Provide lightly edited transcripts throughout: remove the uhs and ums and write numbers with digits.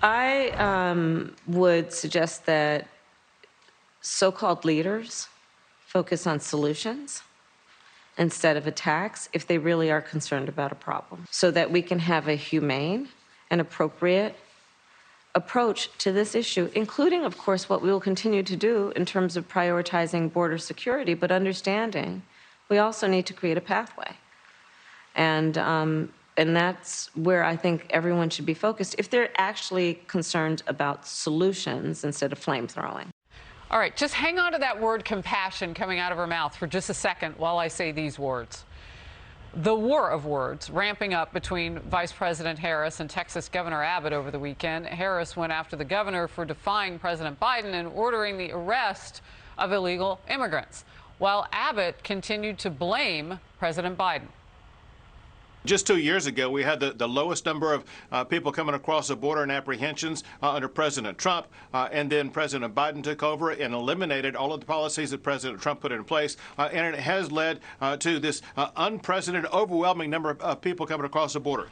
I would suggest that so-called leaders focus on solutions instead of attacks if they really are concerned about a problem, so that we can have a humane and appropriate approach to this issue, including, of course, what we will continue to do in terms of prioritizing border security, but understanding we also need to create a pathway. And that's where I think everyone should be focused if they're actually concerned about solutions instead of flame throwing. All right, just hang on to that word compassion coming out of her mouth for just a second while I say these words. The war of words ramping up between Vice President Harris and Texas Governor Abbott over the weekend. Harris went after the governor for defying President Biden and ordering the arrest of illegal immigrants, while Abbott continued to blame President Biden. Just 2 years ago, we had the lowest number of people coming across the border and apprehensions under President Trump. And then President Biden took over and eliminated all of the policies that President Trump put in place. And it has led to this unprecedented, overwhelming number of people coming across the border.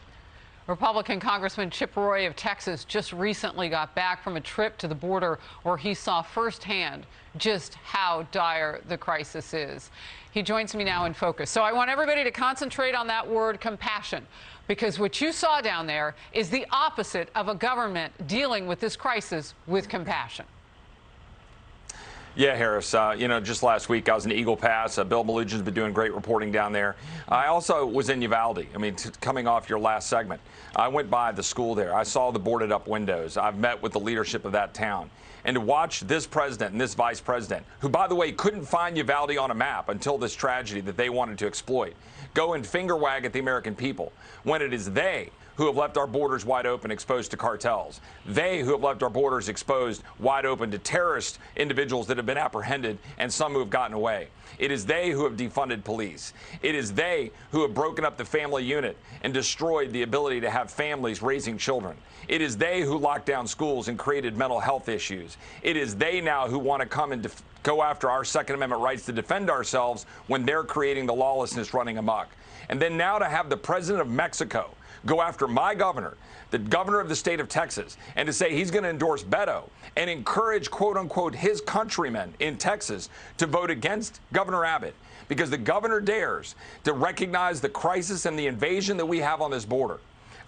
Republican Congressman Chip Roy of Texas just recently got back from a trip to the border where he saw firsthand just how dire the crisis is. He joins me now in Focus. So I want everybody to concentrate on that word compassion, because what you saw down there is the opposite of a government dealing with this crisis with compassion. Yeah, Harris, just last week I was in Eagle Pass. Bill Malugion's been doing great reporting down there. I also was in Uvalde. Coming off your last segment, I went by the school there. I saw the boarded up windows. I've met with the leadership of that town. And to watch this president and this vice president, who, by the way, couldn't find Uvalde on a map until this tragedy that they wanted to exploit, go and finger wag at the American people when it is they who have left our borders wide open, exposed to cartels. They who have left our borders exposed wide open to terrorist individuals that have been apprehended and some who have gotten away. It is they who have defunded police. It is they who have broken up the family unit and destroyed the ability to have families raising children. It is they who locked down schools and created mental health issues. It is they now who want to come and go after our Second Amendment rights to defend ourselves when they're creating the lawlessness running amok. And then now to have the president of Mexico go after my governor, the governor of the state of Texas, and to say he's going to endorse Beto and encourage, quote unquote, his countrymen in Texas to vote against Governor Abbott because the governor dares to recognize the crisis and the invasion that we have on this border.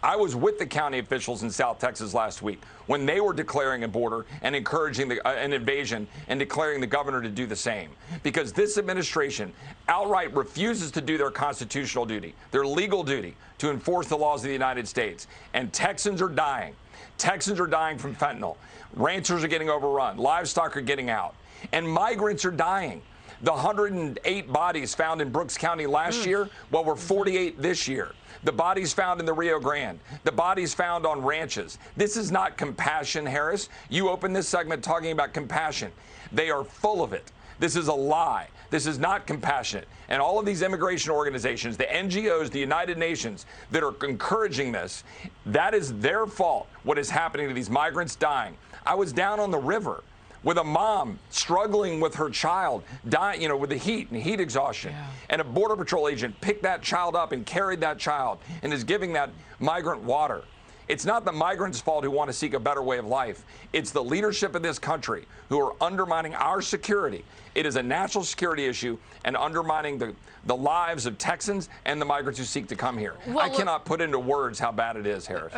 I was with the county officials in South Texas last week when they were declaring a border and encouraging an invasion and declaring the governor to do the same. Because this administration outright refuses to do their constitutional duty, their legal duty to enforce the laws of the United States. And Texans are dying. Texans are dying from fentanyl. Ranchers are getting overrun. Livestock are getting out. And migrants are dying. The 108 bodies found in Brooks County last year, well, were 48 this year. The bodies found in the Rio Grande, the bodies found on ranches. This is not compassion, Harris. You opened this segment talking about compassion. They are full of it. This is a lie. This is not compassionate. And all of these immigration organizations, the NGOs, the United Nations that are encouraging this, that is their fault, what is happening to these migrants dying. I was down on the river with a mom struggling with her child, dying, with the heat and heat exhaustion. Yeah. And a Border Patrol agent picked that child up and carried that child and is giving that migrant water. It's not the migrants' fault who want to seek a better way of life. It's the leadership of this country who are undermining our security. It is a national security issue and undermining the lives of Texans and the migrants who seek to come here. Well, I cannot put into words how bad it is, Harris.